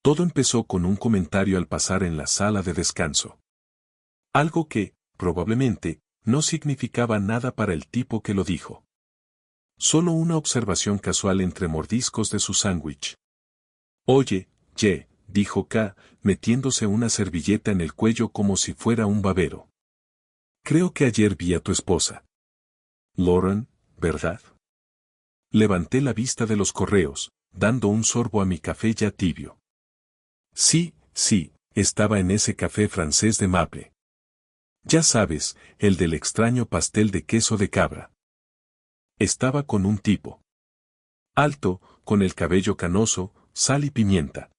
Todo empezó con un comentario al pasar en la sala de descanso. Algo que, probablemente, no significaba nada para el tipo que lo dijo. Solo una observación casual entre mordiscos de su sándwich. Oye, Ye, dijo K, metiéndose una servilleta en el cuello como si fuera un babero. Creo que ayer vi a tu esposa. Lauren, ¿verdad? Levanté la vista de los correos, dando un sorbo a mi café ya tibio. Sí, estaba en ese café francés de Maple. Ya sabes, el del extraño pastel de queso de cabra. Estaba con un tipo. Alto, con el cabello canoso, sal y pimienta.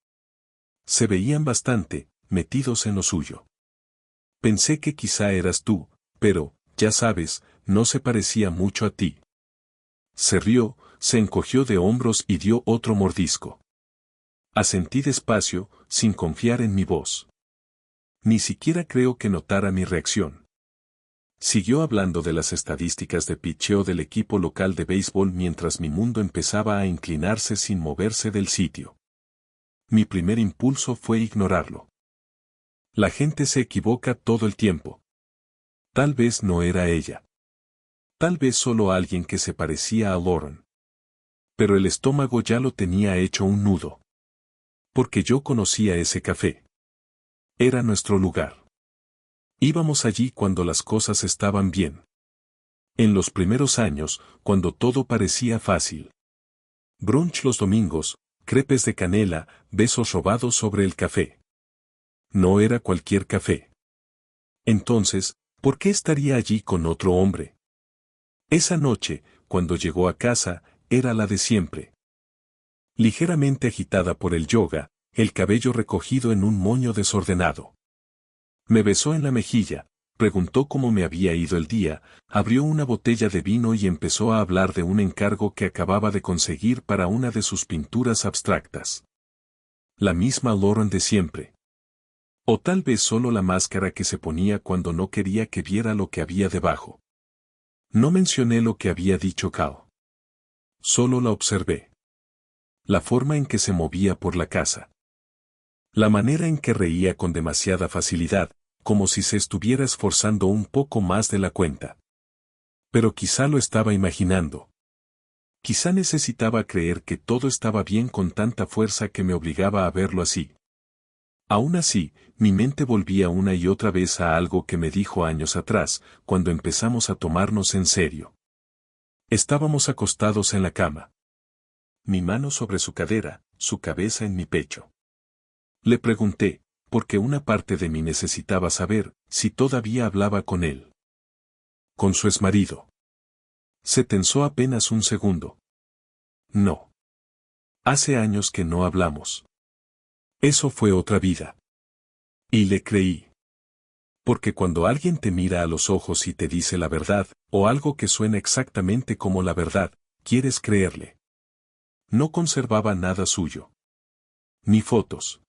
Se veían bastante, metidos en lo suyo. Pensé que quizá eras tú, pero, ya sabes, no se parecía mucho a ti. Se rió, se encogió de hombros y dio otro mordisco. Asentí despacio, sin confiar en mi voz. Ni siquiera creo que notara mi reacción. Siguió hablando de las estadísticas de pitcheo del equipo local de béisbol mientras mi mundo empezaba a inclinarse sin moverse del sitio. Mi primer impulso fue ignorarlo. La gente se equivoca todo el tiempo. Tal vez no era ella. Tal vez solo alguien que se parecía a Lauren. Pero el estómago ya lo tenía hecho un nudo. Porque yo conocía ese café. Era nuestro lugar. Íbamos allí cuando las cosas estaban bien. En los primeros años, cuando todo parecía fácil. Brunch los domingos, crepes de canela, besos robados sobre el café. No era cualquier café. Entonces, ¿por qué estaría allí con otro hombre? Esa noche, cuando llegó a casa, era la de siempre. Ligeramente agitada por el yoga, el cabello recogido en un moño desordenado. Me besó en la mejilla, preguntó cómo me había ido el día, abrió una botella de vino y empezó a hablar de un encargo que acababa de conseguir para una de sus pinturas abstractas. La misma Lauren de siempre. O tal vez solo la máscara que se ponía cuando no quería que viera lo que había debajo. No mencioné lo que había dicho Cal. Solo la observé. La forma en que se movía por la casa. La manera en que reía con demasiada facilidad, como si se estuviera esforzando un poco más de la cuenta. Pero quizá lo estaba imaginando. Quizá necesitaba creer que todo estaba bien con tanta fuerza que me obligaba a verlo así. Aún así, mi mente volvía una y otra vez a algo que me dijo años atrás, cuando empezamos a tomarnos en serio. Estábamos acostados en la cama. Mi mano sobre su cadera, su cabeza en mi pecho. Le pregunté, porque una parte de mí necesitaba saber si todavía hablaba con él. Con su exmarido. Se tensó apenas un segundo. No. Hace años que no hablamos. Eso fue otra vida. Y le creí. Porque cuando alguien te mira a los ojos y te dice la verdad, o algo que suena exactamente como la verdad, quieres creerle. No conservaba nada suyo. Ni fotos.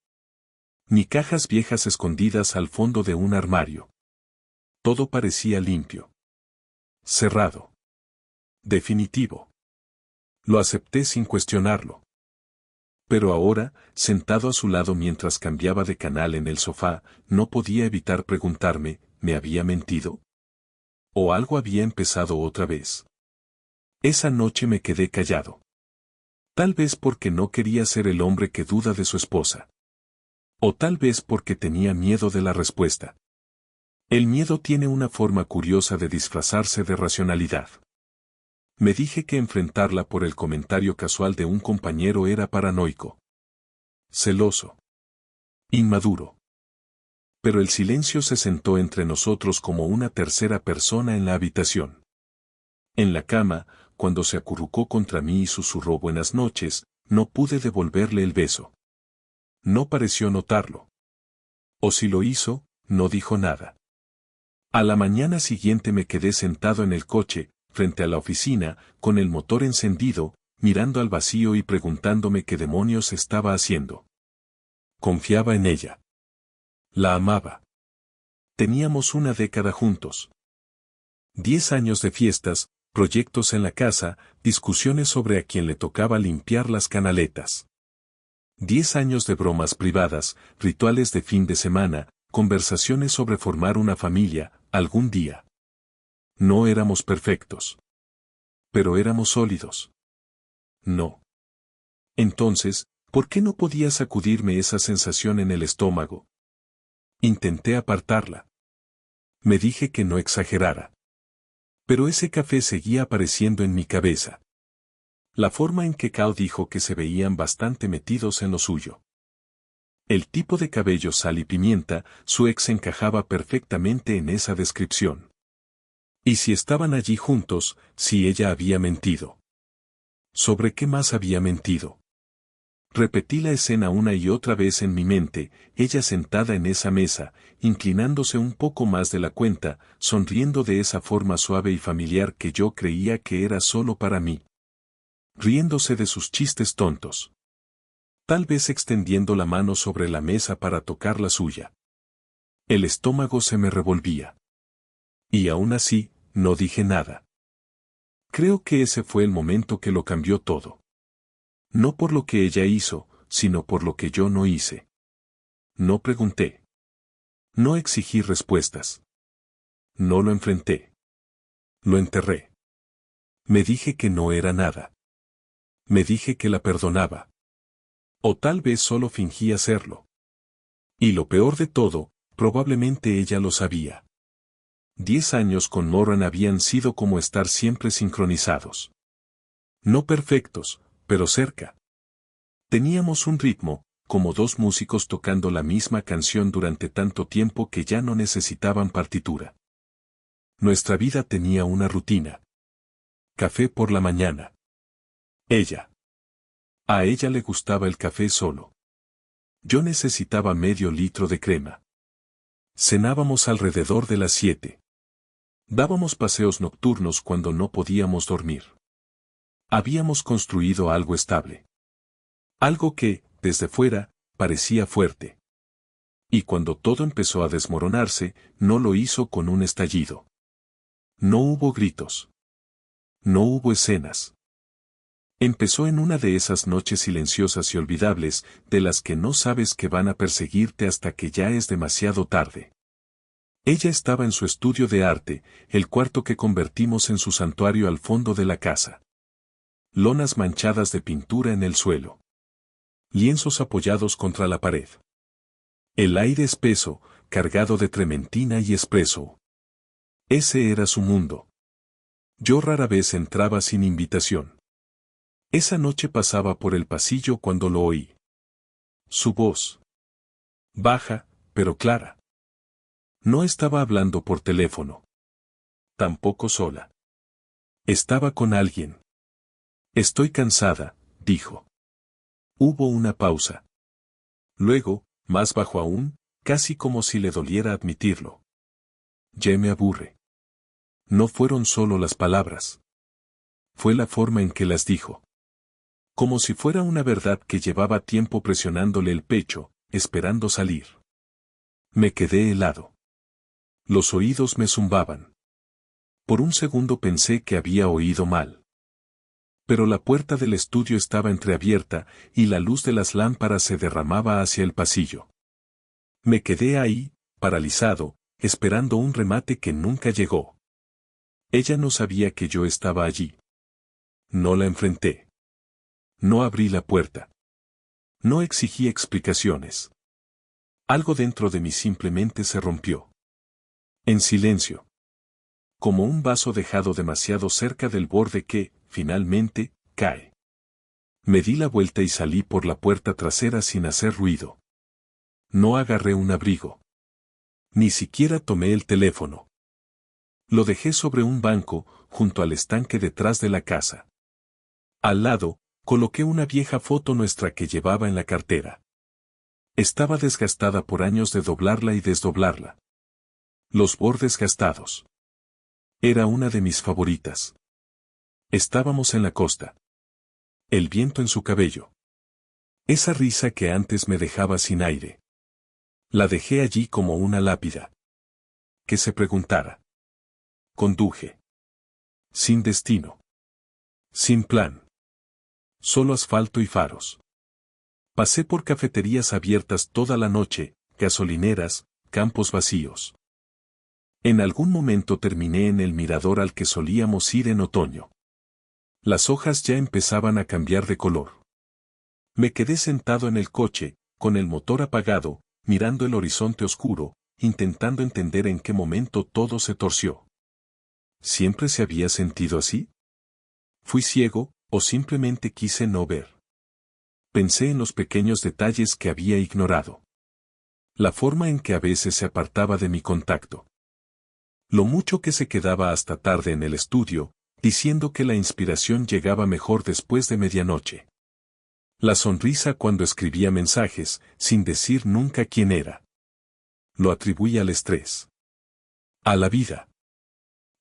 Ni cajas viejas escondidas al fondo de un armario. Todo parecía limpio. Cerrado. Definitivo. Lo acepté sin cuestionarlo. Pero ahora, sentado a su lado mientras cambiaba de canal en el sofá, no podía evitar preguntarme, ¿me había mentido? ¿O algo había empezado otra vez? Esa noche me quedé callado. Tal vez porque no quería ser el hombre que duda de su esposa. O tal vez porque tenía miedo de la respuesta. El miedo tiene una forma curiosa de disfrazarse de racionalidad. Me dije que enfrentarla por el comentario casual de un compañero era paranoico. Celoso. Inmaduro. Pero el silencio se sentó entre nosotros como una tercera persona en la habitación. En la cama, cuando se acurrucó contra mí y susurró buenas noches, no pude devolverle el beso. No pareció notarlo. O si lo hizo, no dijo nada. A la mañana siguiente me quedé sentado en el coche, frente a la oficina, con el motor encendido, mirando al vacío y preguntándome qué demonios estaba haciendo. Confiaba en ella. La amaba. Teníamos una década juntos. 10 años de fiestas, proyectos en la casa, discusiones sobre a quién le tocaba limpiar las canaletas. 10 años de bromas privadas, rituales de fin de semana, conversaciones sobre formar una familia, algún día. No éramos perfectos. Pero éramos sólidos. No. Entonces, ¿por qué no podía sacudirme esa sensación en el estómago? Intenté apartarla. Me dije que no exagerara. Pero ese café seguía apareciendo en mi cabeza. La forma en que Cao dijo que se veían bastante metidos en lo suyo. El tipo de cabello sal y pimienta, su ex encajaba perfectamente en esa descripción. Y si estaban allí juntos, si ella había mentido. ¿Sobre qué más había mentido? Repetí la escena una y otra vez en mi mente, ella sentada en esa mesa, inclinándose un poco más de la cuenta, sonriendo de esa forma suave y familiar que yo creía que era solo para mí. Riéndose de sus chistes tontos. Tal vez extendiendo la mano sobre la mesa para tocar la suya. El estómago se me revolvía. Y aún así, no dije nada. Creo que ese fue el momento que lo cambió todo. No por lo que ella hizo, sino por lo que yo no hice. No pregunté. No exigí respuestas. No lo enfrenté. Lo enterré. Me dije que no era nada. Me dije que la perdonaba. O tal vez solo fingía serlo. Y lo peor de todo, probablemente ella lo sabía. 10 años con Moran habían sido como estar siempre sincronizados. No perfectos, pero cerca. Teníamos un ritmo, como dos músicos tocando la misma canción durante tanto tiempo que ya no necesitaban partitura. Nuestra vida tenía una rutina. Café por la mañana. Ella. A ella le gustaba el café solo. Yo necesitaba medio litro de crema. Cenábamos alrededor de las 7. Dábamos paseos nocturnos cuando no podíamos dormir. Habíamos construido algo estable. Algo que, desde fuera, parecía fuerte. Y cuando todo empezó a desmoronarse, no lo hizo con un estallido. No hubo gritos. No hubo escenas. Empezó en una de esas noches silenciosas y olvidables, de las que no sabes que van a perseguirte hasta que ya es demasiado tarde. Ella estaba en su estudio de arte, el cuarto que convertimos en su santuario al fondo de la casa. Lonas manchadas de pintura en el suelo. Lienzos apoyados contra la pared. El aire espeso, cargado de trementina y espresso. Ese era su mundo. Yo rara vez entraba sin invitación. Esa noche pasaba por el pasillo cuando lo oí. Su voz. Baja, pero clara. No estaba hablando por teléfono. Tampoco sola. Estaba con alguien. Estoy cansada, dijo. Hubo una pausa. Luego, más bajo aún, casi como si le doliera admitirlo. Ya me aburre. No fueron solo las palabras. Fue la forma en que las dijo. Como si fuera una verdad que llevaba tiempo presionándole el pecho, esperando salir. Me quedé helado. Los oídos me zumbaban. Por un segundo pensé que había oído mal. Pero la puerta del estudio estaba entreabierta y la luz de las lámparas se derramaba hacia el pasillo. Me quedé ahí, paralizado, esperando un remate que nunca llegó. Ella no sabía que yo estaba allí. No la enfrenté. No abrí la puerta. No exigí explicaciones. Algo dentro de mí simplemente se rompió. En silencio. Como un vaso dejado demasiado cerca del borde que, finalmente, cae. Me di la vuelta y salí por la puerta trasera sin hacer ruido. No agarré un abrigo. Ni siquiera tomé el teléfono. Lo dejé sobre un banco, junto al estanque detrás de la casa. Al lado, coloqué una vieja foto nuestra que llevaba en la cartera. Estaba desgastada por años de doblarla y desdoblarla. Los bordes gastados. Era una de mis favoritas. Estábamos en la costa. El viento en su cabello. Esa risa que antes me dejaba sin aire. La dejé allí como una lápida. Que se preguntara. Conduje. Sin destino. Sin plan. Solo asfalto y faros. Pasé por cafeterías abiertas toda la noche, gasolineras, campos vacíos. En algún momento terminé en el mirador al que solíamos ir en otoño. Las hojas ya empezaban a cambiar de color. Me quedé sentado en el coche, con el motor apagado, mirando el horizonte oscuro, intentando entender en qué momento todo se torció. ¿Siempre se había sentido así? ¿Fui ciego, o simplemente quise no ver? Pensé en los pequeños detalles que había ignorado. La forma en que a veces se apartaba de mi contacto. Lo mucho que se quedaba hasta tarde en el estudio, diciendo que la inspiración llegaba mejor después de medianoche. La sonrisa cuando escribía mensajes, sin decir nunca quién era. Lo atribuí al estrés. A la vida.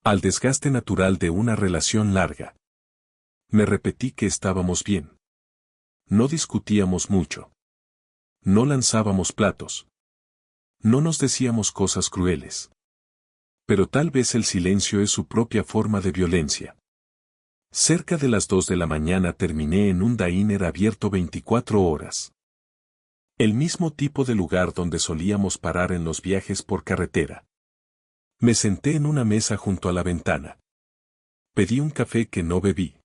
Al desgaste natural de una relación larga. Me repetí que estábamos bien. No discutíamos mucho. No lanzábamos platos. No nos decíamos cosas crueles. Pero tal vez el silencio es su propia forma de violencia. Cerca de las 2 de la mañana terminé en un diner abierto 24 horas. El mismo tipo de lugar donde solíamos parar en los viajes por carretera. Me senté en una mesa junto a la ventana. Pedí un café que no bebí.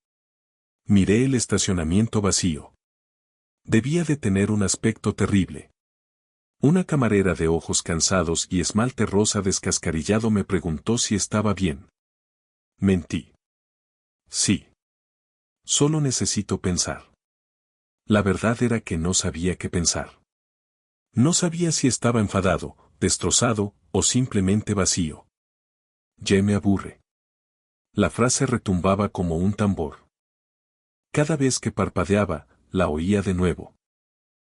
Miré el estacionamiento vacío. Debía de tener un aspecto terrible. Una camarera de ojos cansados y esmalte rosa descascarillado me preguntó si estaba bien. Mentí. Sí. Solo necesito pensar. La verdad era que no sabía qué pensar. No sabía si estaba enfadado, destrozado, o simplemente vacío. Ya me aburre. La frase retumbaba como un tambor. Cada vez que parpadeaba, la oía de nuevo.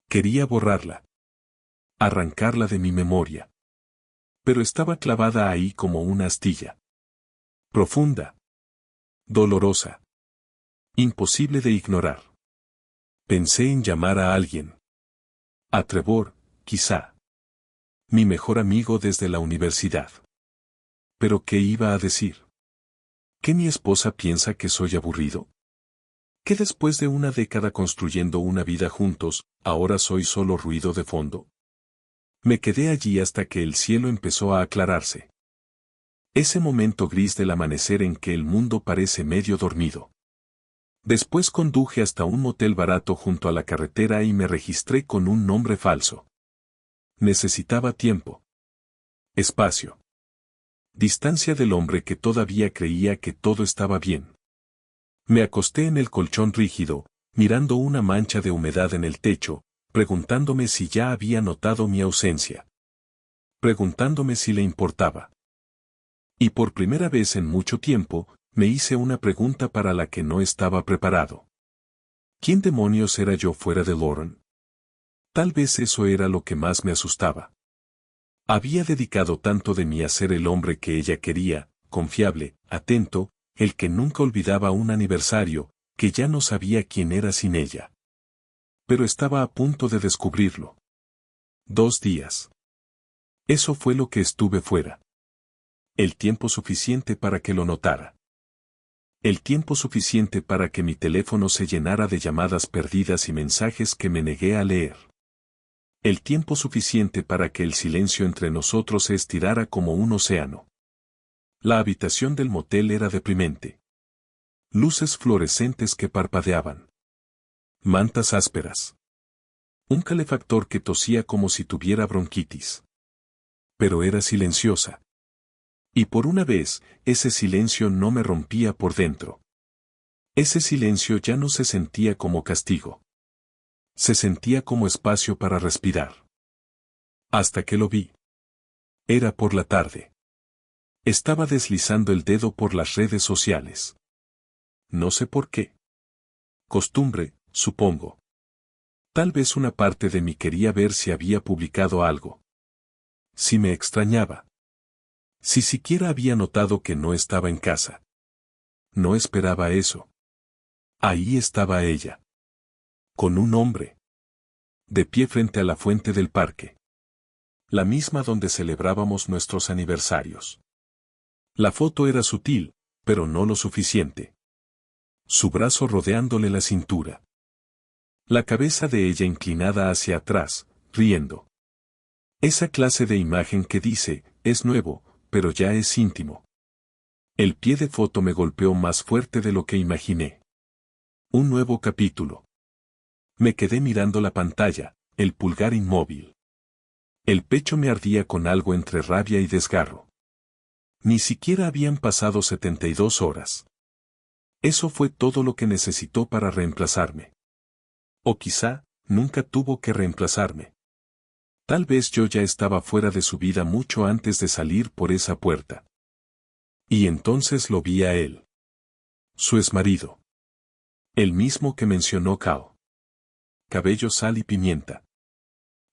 Quería borrarla. Arrancarla de mi memoria. Pero estaba clavada ahí como una astilla. Profunda. Dolorosa. Imposible de ignorar. Pensé en llamar a alguien. A Trevor, quizá. Mi mejor amigo desde la universidad. ¿Pero qué iba a decir? ¿Que mi esposa piensa que soy aburrido? ¿Que después de una década construyendo una vida juntos, ahora soy solo ruido de fondo? Me quedé allí hasta que el cielo empezó a aclararse. Ese momento gris del amanecer en que el mundo parece medio dormido. Después conduje hasta un motel barato junto a la carretera y me registré con un nombre falso. Necesitaba tiempo. Espacio. Distancia del hombre que todavía creía que todo estaba bien. Me acosté en el colchón rígido, mirando una mancha de humedad en el techo, preguntándome si ya había notado mi ausencia. Preguntándome si le importaba. Y por primera vez en mucho tiempo, me hice una pregunta para la que no estaba preparado. ¿Quién demonios era yo fuera de Lauren? Tal vez eso era lo que más me asustaba. Había dedicado tanto de mí a ser el hombre que ella quería, confiable, atento, el que nunca olvidaba un aniversario, que ya no sabía quién era sin ella. Pero estaba a punto de descubrirlo. 2 días. Eso fue lo que estuve fuera. El tiempo suficiente para que lo notara. El tiempo suficiente para que mi teléfono se llenara de llamadas perdidas y mensajes que me negué a leer. El tiempo suficiente para que el silencio entre nosotros se estirara como un océano. La habitación del motel era deprimente. Luces fluorescentes que parpadeaban. Mantas ásperas. Un calefactor que tosía como si tuviera bronquitis. Pero era silenciosa. Y por una vez, ese silencio no me rompía por dentro. Ese silencio ya no se sentía como castigo. Se sentía como espacio para respirar. Hasta que lo vi. Era por la tarde. Estaba deslizando el dedo por las redes sociales. No sé por qué. Costumbre, supongo. Tal vez una parte de mí quería ver si había publicado algo. Si me extrañaba. Si siquiera había notado que no estaba en casa. No esperaba eso. Ahí estaba ella. Con un hombre. De pie frente a la fuente del parque. La misma donde celebrábamos nuestros aniversarios. La foto era sutil, pero no lo suficiente. Su brazo rodeándole la cintura. La cabeza de ella inclinada hacia atrás, riendo. Esa clase de imagen que dice, es nuevo, pero ya es íntimo. El pie de foto me golpeó más fuerte de lo que imaginé. Un nuevo capítulo. Me quedé mirando la pantalla, el pulgar inmóvil. El pecho me ardía con algo entre rabia y desgarro. Ni siquiera habían pasado 72 horas. Eso fue todo lo que necesitó para reemplazarme. O quizá, nunca tuvo que reemplazarme. Tal vez yo ya estaba fuera de su vida mucho antes de salir por esa puerta. Y entonces lo vi a él. Su exmarido. El mismo que mencionó Cao. Cabello sal y pimienta.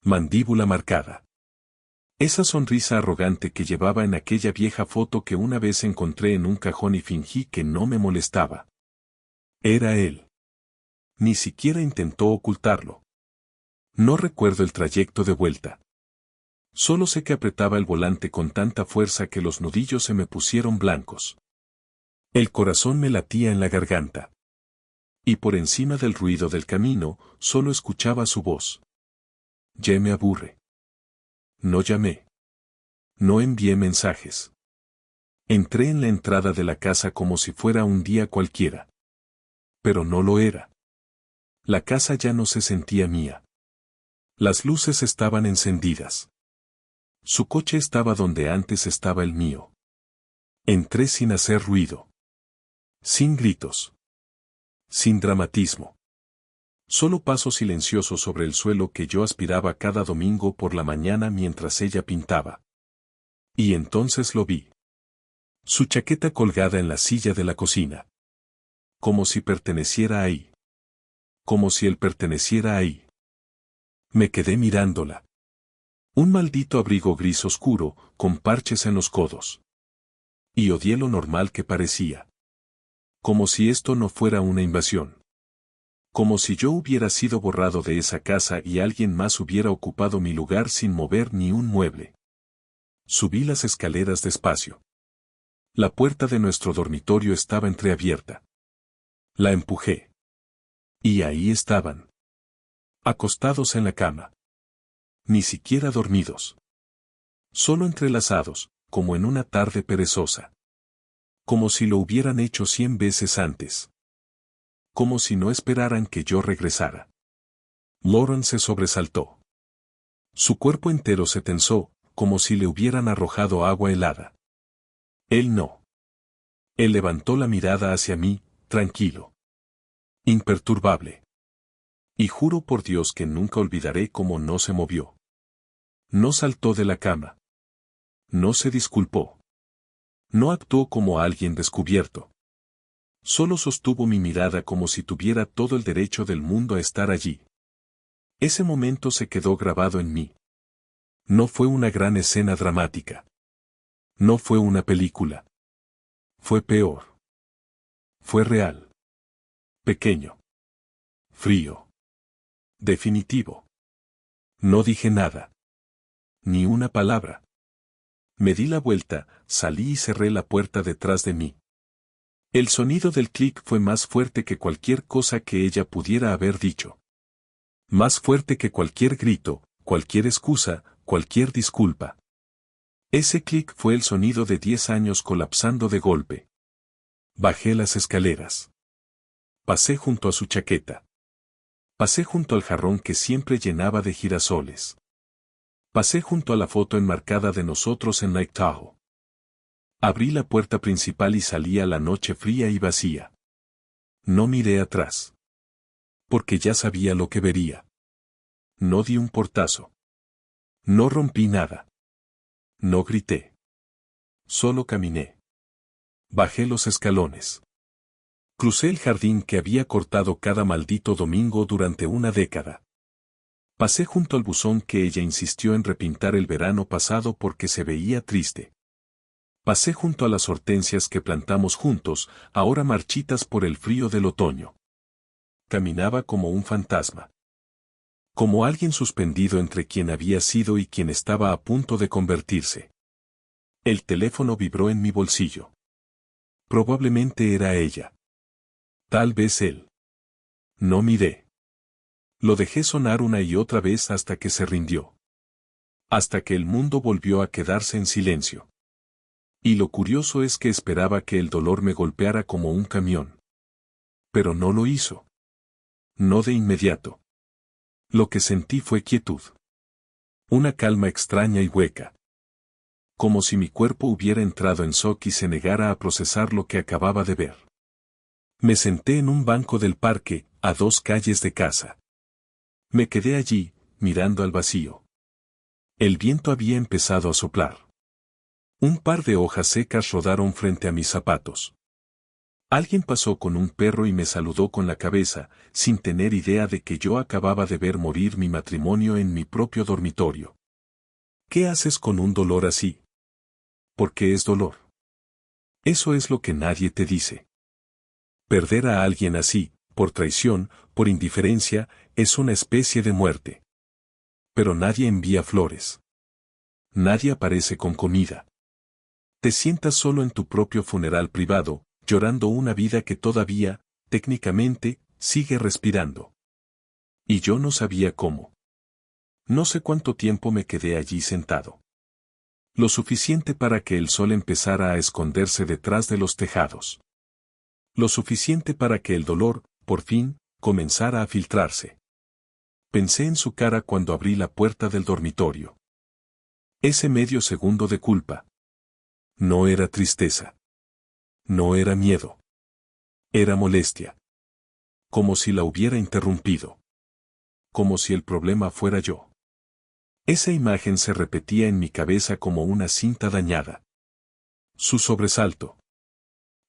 Mandíbula marcada. Esa sonrisa arrogante que llevaba en aquella vieja foto que una vez encontré en un cajón y fingí que no me molestaba. Era él. Ni siquiera intentó ocultarlo. No recuerdo el trayecto de vuelta. Solo sé que apretaba el volante con tanta fuerza que los nudillos se me pusieron blancos. El corazón me latía en la garganta. Y por encima del ruido del camino, solo escuchaba su voz. Ya me aburre. No llamé. No envié mensajes. Entré en la entrada de la casa como si fuera un día cualquiera. Pero no lo era. La casa ya no se sentía mía. Las luces estaban encendidas. Su coche estaba donde antes estaba el mío. Entré sin hacer ruido. Sin gritos. Sin dramatismo. Solo paso silencioso sobre el suelo que yo aspiraba cada domingo por la mañana mientras ella pintaba. Y entonces lo vi. Su chaqueta colgada en la silla de la cocina. Como si perteneciera ahí. Como si él perteneciera ahí. Me quedé mirándola. Un maldito abrigo gris oscuro, con parches en los codos. Y odié lo normal que parecía. Como si esto no fuera una invasión. Como si yo hubiera sido borrado de esa casa y alguien más hubiera ocupado mi lugar sin mover ni un mueble. Subí las escaleras despacio. La puerta de nuestro dormitorio estaba entreabierta. La empujé. Y ahí estaban. Acostados en la cama. Ni siquiera dormidos. Solo entrelazados, como en una tarde perezosa. Como si lo hubieran hecho 100 veces antes. Como si no esperaran que yo regresara. Lauren se sobresaltó. Su cuerpo entero se tensó, como si le hubieran arrojado agua helada. Él no. Él levantó la mirada hacia mí, tranquilo. Imperturbable. Y juro por Dios que nunca olvidaré cómo no se movió. No saltó de la cama. No se disculpó. No actuó como alguien descubierto. Solo sostuvo mi mirada como si tuviera todo el derecho del mundo a estar allí. Ese momento se quedó grabado en mí. No fue una gran escena dramática. No fue una película. Fue peor. Fue real. Pequeño. Frío. Definitivo. No dije nada. Ni una palabra. Me di la vuelta, salí y cerré la puerta detrás de mí. El sonido del clic fue más fuerte que cualquier cosa que ella pudiera haber dicho. Más fuerte que cualquier grito, cualquier excusa, cualquier disculpa. Ese clic fue el sonido de 10 años colapsando de golpe. Bajé las escaleras. Pasé junto a su chaqueta. Pasé junto al jarrón que siempre llenaba de girasoles. Pasé junto a la foto enmarcada de nosotros en Lake Tahoe. Abrí la puerta principal y salí a la noche fría y vacía. No miré atrás. Porque ya sabía lo que vería. No di un portazo. No rompí nada. No grité. Solo caminé. Bajé los escalones. Crucé el jardín que había cortado cada maldito domingo durante una década. Pasé junto al buzón que ella insistió en repintar el verano pasado porque se veía triste. Pasé junto a las hortensias que plantamos juntos, ahora marchitas por el frío del otoño. Caminaba como un fantasma. Como alguien suspendido entre quien había sido y quien estaba a punto de convertirse. El teléfono vibró en mi bolsillo. Probablemente era ella. Tal vez él. No miré. Lo dejé sonar una y otra vez hasta que se rindió. Hasta que el mundo volvió a quedarse en silencio. Y lo curioso es que esperaba que el dolor me golpeara como un camión. Pero no lo hizo. No de inmediato. Lo que sentí fue quietud. Una calma extraña y hueca. Como si mi cuerpo hubiera entrado en shock y se negara a procesar lo que acababa de ver. Me senté en un banco del parque, a 2 calles de casa. Me quedé allí, mirando al vacío. El viento había empezado a soplar. Un par de hojas secas rodaron frente a mis zapatos. Alguien pasó con un perro y me saludó con la cabeza, sin tener idea de que yo acababa de ver morir mi matrimonio en mi propio dormitorio. ¿Qué haces con un dolor así? ¿Por qué es dolor? Eso es lo que nadie te dice. Perder a alguien así, por traición, por indiferencia, es una especie de muerte. Pero nadie envía flores. Nadie aparece con comida. Te sientas solo en tu propio funeral privado, llorando una vida que todavía, técnicamente, sigue respirando. Y yo no sabía cómo. No sé cuánto tiempo me quedé allí sentado. Lo suficiente para que el sol empezara a esconderse detrás de los tejados. Lo suficiente para que el dolor, por fin, comenzara a filtrarse. Pensé en su cara cuando abrí la puerta del dormitorio. Ese medio segundo de culpa. No era tristeza. No era miedo. Era molestia. Como si la hubiera interrumpido. Como si el problema fuera yo. Esa imagen se repetía en mi cabeza como una cinta dañada. Su sobresalto.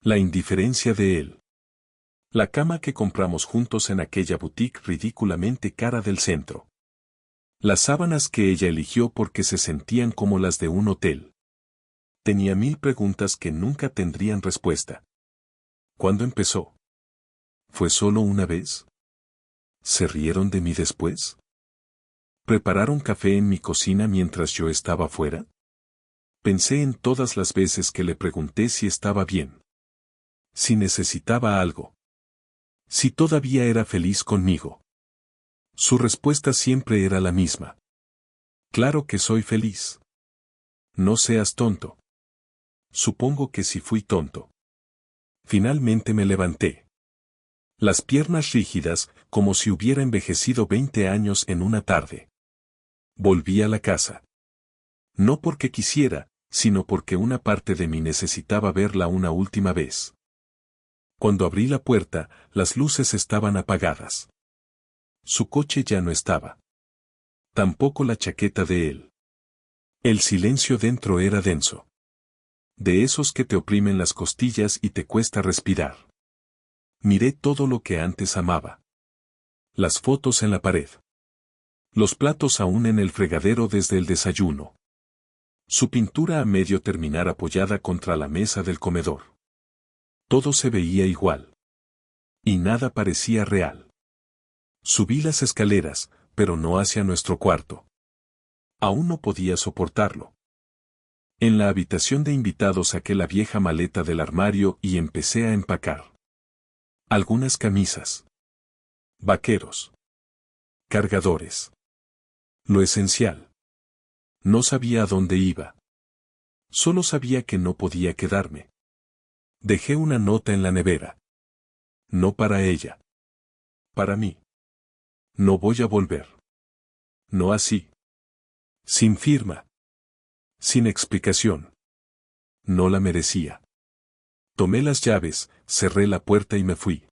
La indiferencia de él. La cama que compramos juntos en aquella boutique ridículamente cara del centro. Las sábanas que ella eligió porque se sentían como las de un hotel. Tenía 1000 preguntas que nunca tendrían respuesta. ¿Cuándo empezó? ¿Fue solo una vez? ¿Se rieron de mí después? ¿Prepararon café en mi cocina mientras yo estaba fuera? Pensé en todas las veces que le pregunté si estaba bien. Si necesitaba algo. Si todavía era feliz conmigo. Su respuesta siempre era la misma. Claro que soy feliz. No seas tonto. Supongo que sí fui tonto. Finalmente me levanté. Las piernas rígidas, como si hubiera envejecido 20 años en una tarde. Volví a la casa. No porque quisiera, sino porque una parte de mí necesitaba verla una última vez. Cuando abrí la puerta, las luces estaban apagadas. Su coche ya no estaba. Tampoco la chaqueta de él. El silencio dentro era denso. De esos que te oprimen las costillas y te cuesta respirar. Miré todo lo que antes amaba. Las fotos en la pared. Los platos aún en el fregadero desde el desayuno. Su pintura a medio terminar apoyada contra la mesa del comedor. Todo se veía igual. Y nada parecía real. Subí las escaleras, pero no hacia nuestro cuarto. Aún no podía soportarlo. En la habitación de invitados saqué la vieja maleta del armario y empecé a empacar. Algunas camisas. Vaqueros. Cargadores. Lo esencial. No sabía a dónde iba. Solo sabía que no podía quedarme. Dejé una nota en la nevera. No para ella. Para mí. No voy a volver. No así. Sin firma. Sin explicación. No la merecía. Tomé las llaves, cerré la puerta y me fui.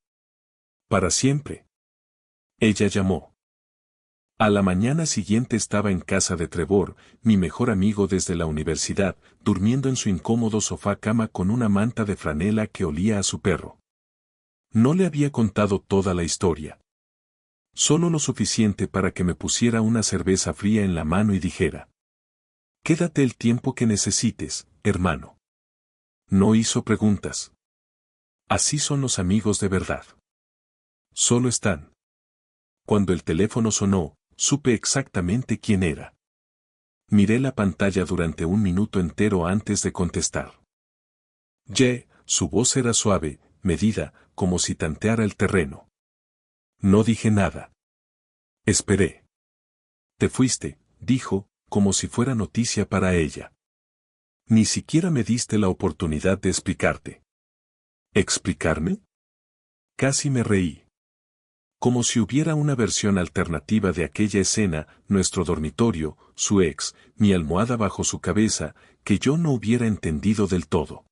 Para siempre. Ella llamó. A la mañana siguiente estaba en casa de Trevor, mi mejor amigo desde la universidad, durmiendo en su incómodo sofá cama con una manta de franela que olía a su perro. No le había contado toda la historia. Solo lo suficiente para que me pusiera una cerveza fría en la mano y dijera: quédate el tiempo que necesites, hermano. No hizo preguntas. Así son los amigos de verdad. Solo están. Cuando el teléfono sonó, supe exactamente quién era. Miré la pantalla durante un minuto entero antes de contestar. Su voz era suave, medida, como si tanteara el terreno. No dije nada. Esperé. Te fuiste, dijo, como si fuera noticia para ella. Ni siquiera me diste la oportunidad de explicarte. ¿Explicarme? Casi me reí. Como si hubiera una versión alternativa de aquella escena, nuestro dormitorio, su ex, mi almohada bajo su cabeza, que yo no hubiera entendido del todo.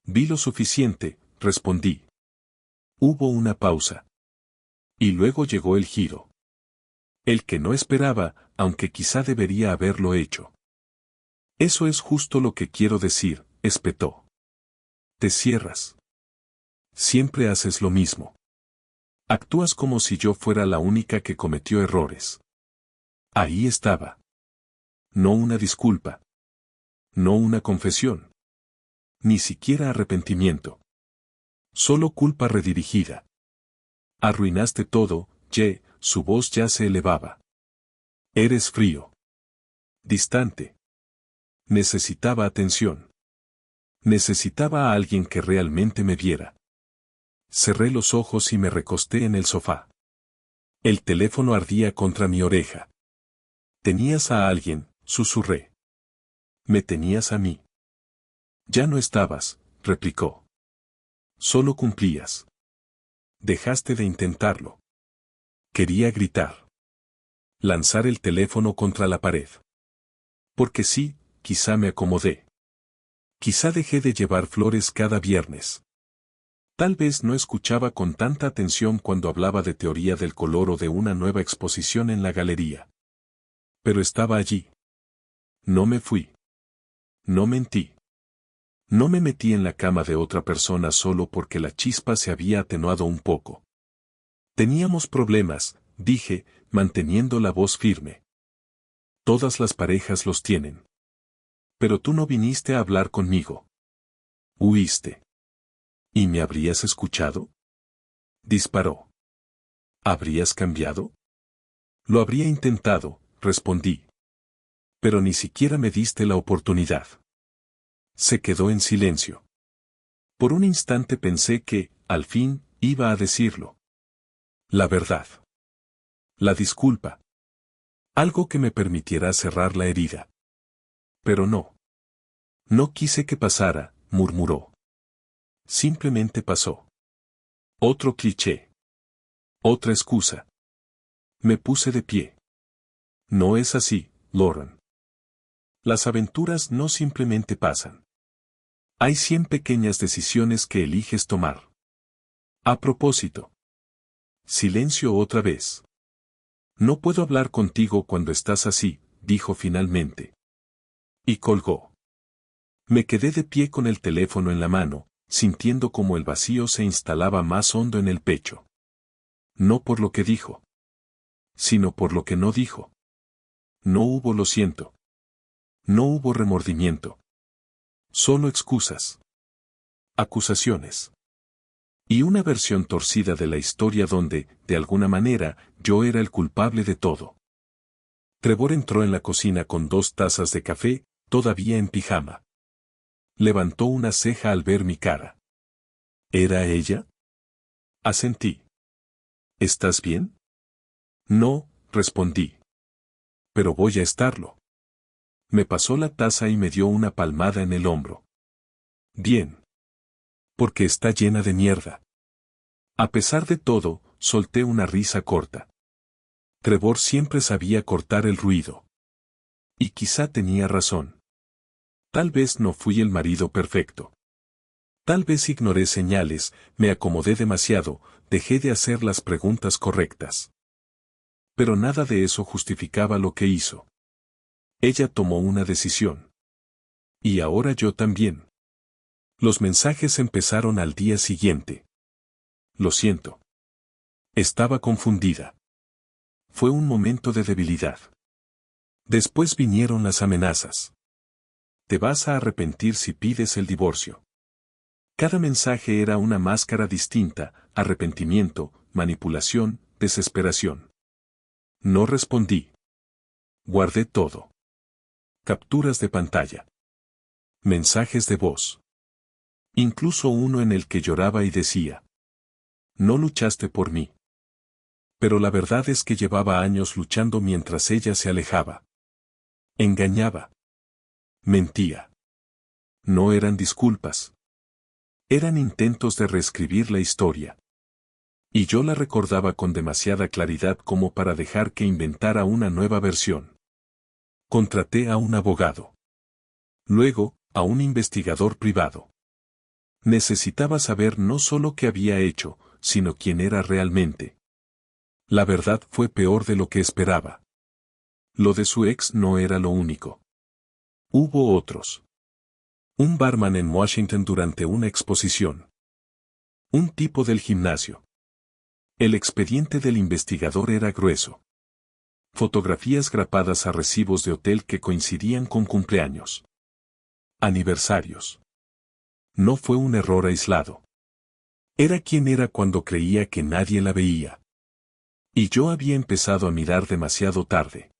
Vi lo suficiente, respondí. Hubo una pausa. Y luego llegó el giro. El que no esperaba, aunque quizá debería haberlo hecho. Eso es justo lo que quiero decir, espetó. Te cierras. Siempre haces lo mismo. Actúas como si yo fuera la única que cometió errores. Ahí estaba. No una disculpa. No una confesión. Ni siquiera arrepentimiento. Solo culpa redirigida. Arruinaste todo, Ye, su voz ya se elevaba. Eres frío. Distante. Necesitaba atención. Necesitaba a alguien que realmente me viera. Cerré los ojos y me recosté en el sofá. El teléfono ardía contra mi oreja. Tenías a alguien, susurré. Me tenías a mí. Ya no estabas, replicó. Solo cumplías. Dejaste de intentarlo. Quería gritar. Lanzar el teléfono contra la pared. Porque sí, quizá me acomodé. Quizá dejé de llevar flores cada viernes. Tal vez no escuchaba con tanta atención cuando hablaba de teoría del color o de una nueva exposición en la galería. Pero estaba allí. No me fui. No mentí. No me metí en la cama de otra persona solo porque la chispa se había atenuado un poco. Teníamos problemas, dije, manteniendo la voz firme. Todas las parejas los tienen. Pero tú no viniste a hablar conmigo. Huiste. ¿Y me habrías escuchado? Disparó. ¿Habrías cambiado? Lo habría intentado, respondí. Pero ni siquiera me diste la oportunidad. Se quedó en silencio. Por un instante pensé que, al fin, iba a decirlo. La verdad. La disculpa. Algo que me permitiera cerrar la herida. Pero no. No quise que pasara, murmuró. Simplemente pasó. Otro cliché. Otra excusa. Me puse de pie. No es así, Lauren. Las aventuras no simplemente pasan. Hay 100 pequeñas decisiones que eliges tomar. A propósito. Silencio otra vez. No puedo hablar contigo cuando estás así, dijo finalmente. Y colgó. Me quedé de pie con el teléfono en la mano, sintiendo como el vacío se instalaba más hondo en el pecho. No por lo que dijo, sino por lo que no dijo. No hubo lo siento. No hubo remordimiento. Solo excusas. Acusaciones. Y una versión torcida de la historia donde, de alguna manera, yo era el culpable de todo. Trevor entró en la cocina con 2 tazas de café, todavía en pijama. Levantó una ceja al ver mi cara. ¿Era ella? Asentí. ¿Estás bien? No, respondí. Pero voy a estarlo. Me pasó la taza y me dio una palmada en el hombro. Bien. Porque está llena de mierda. A pesar de todo, solté una risa corta. Trevor siempre sabía cortar el ruido. Y quizá tenía razón. Tal vez no fui el marido perfecto. Tal vez ignoré señales, me acomodé demasiado, dejé de hacer las preguntas correctas. Pero nada de eso justificaba lo que hizo. Ella tomó una decisión. Y ahora yo también. Los mensajes empezaron al día siguiente. Lo siento. Estaba confundida. Fue un momento de debilidad. Después vinieron las amenazas. Te vas a arrepentir si pides el divorcio. Cada mensaje era una máscara distinta, arrepentimiento, manipulación, desesperación. No respondí. Guardé todo. Capturas de pantalla. Mensajes de voz. Incluso uno en el que lloraba y decía. No luchaste por mí. Pero la verdad es que llevaba años luchando mientras ella se alejaba. Engañaba. Mentía. No eran disculpas. Eran intentos de reescribir la historia. Y yo la recordaba con demasiada claridad como para dejar que inventara una nueva versión. Contraté a un abogado. Luego, a un investigador privado. Necesitaba saber no solo qué había hecho, sino quién era realmente. La verdad fue peor de lo que esperaba. Lo de su ex no era lo único. Hubo otros. Un barman en Washington durante una exposición. Un tipo del gimnasio. El expediente del investigador era grueso. Fotografías grapadas a recibos de hotel que coincidían con cumpleaños. Aniversarios. No fue un error aislado. Era quien era cuando creía que nadie la veía. Y yo había empezado a mirar demasiado tarde.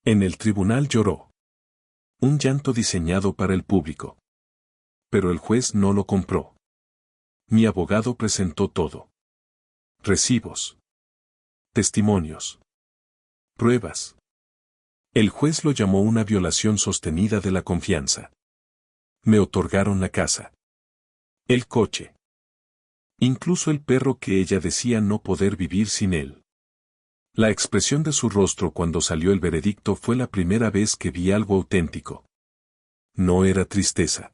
En el tribunal lloró. Un llanto diseñado para el público. Pero el juez no lo compró. Mi abogado presentó todo. Recibos. Testimonios. Pruebas. El juez lo llamó una violación sostenida de la confianza. Me otorgaron la casa. El coche. Incluso el perro que ella decía no poder vivir sin él. La expresión de su rostro cuando salió el veredicto fue la primera vez que vi algo auténtico. No era tristeza.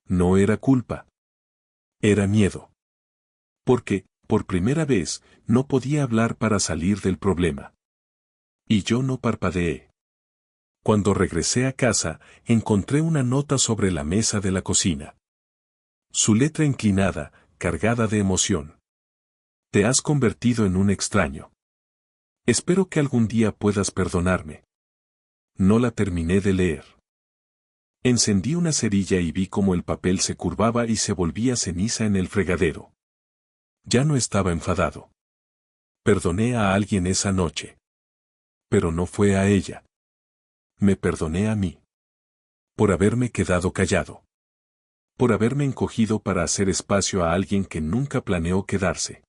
No era culpa. Era miedo. Porque, por primera vez, no podía hablar para salir del problema. Y yo no parpadeé. Cuando regresé a casa, encontré una nota sobre la mesa de la cocina. Su letra inclinada, cargada de emoción. Te has convertido en un extraño. Espero que algún día puedas perdonarme. No la terminé de leer. Encendí una cerilla y vi cómo el papel se curvaba y se volvía ceniza en el fregadero. Ya no estaba enfadado. Perdoné a alguien esa noche. Pero no fue a ella. Me perdoné a mí. Por haberme quedado callado. Por haberme encogido para hacer espacio a alguien que nunca planeó quedarse.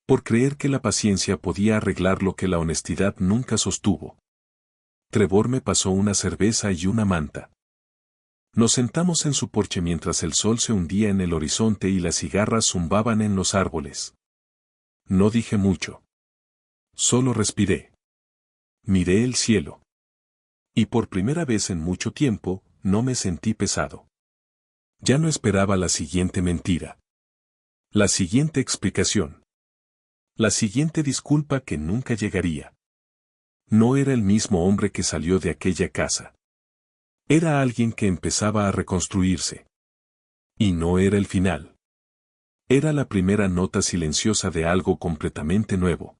Por creer que la paciencia podía arreglar lo que la honestidad nunca sostuvo. Trevor me pasó una cerveza y una manta. Nos sentamos en su porche mientras el sol se hundía en el horizonte y las cigarras zumbaban en los árboles. No dije mucho. Solo respiré. Miré el cielo. Y por primera vez en mucho tiempo, no me sentí pesado. Ya no esperaba la siguiente mentira. La siguiente explicación. La siguiente disculpa que nunca llegaría. No era el mismo hombre que salió de aquella casa. Era alguien que empezaba a reconstruirse. Y no era el final. Era la primera nota silenciosa de algo completamente nuevo.